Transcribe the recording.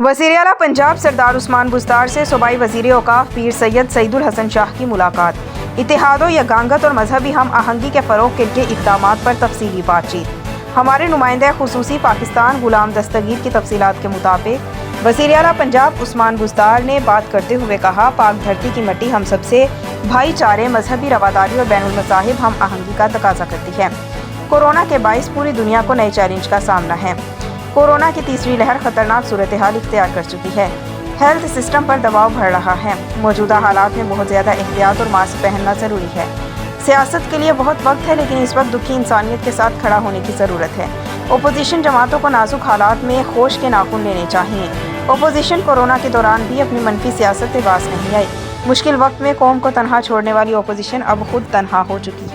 वज़ीर आला पंजाब सरदार उस्मान बुज़दार से सूबाई वज़ीर औक़ाफ़ पीर सैयद सईदुल हसन शाह की मुलाकात। इत्तेहाद व यगांगत और मजहबी हम आहंगी के फ़रोग़ के लिए इक़दामात पर तफसीली बातचीत। हमारे नुमाइंदा खुसूसी पाकिस्तान गुलाम दस्तगीर की तफसीलात के मुताबिक वज़ीर आला पंजाब उस्मान बुज़दार ने बात करते हुए कहा, पाक धरती की मिट्टी हम सबसे भाईचारे, मजहबी रवादारी और बैनुल मज़ाहिब हम आहंगी का तकाज़ा करती है। कोरोना के बाइस पूरी दुनिया को नए चैलेंज का सामना है। कोरोना की तीसरी लहर खतरनाक सूरत हाल इख्तियार कर चुकी है। हेल्थ सिस्टम पर दबाव बढ़ रहा है। मौजूदा हालात में बहुत ज़्यादा एहतियात और मास्क पहनना ज़रूरी है। सियासत के लिए बहुत वक्त है, लेकिन इस वक्त दुखी इंसानियत के साथ खड़ा होने की ज़रूरत है। अपोजिशन जमातों को नाजुक हालात में खोश के नाखून लेने चाहिए। अपोजिशन कोरोना के दौरान भी अपनी मनफी सियासत से बाज नहीं आई। मुश्किल वक्त में कौम को तनहा छोड़ने वाली अपोजिशन अब खुद तनहा हो चुकी है।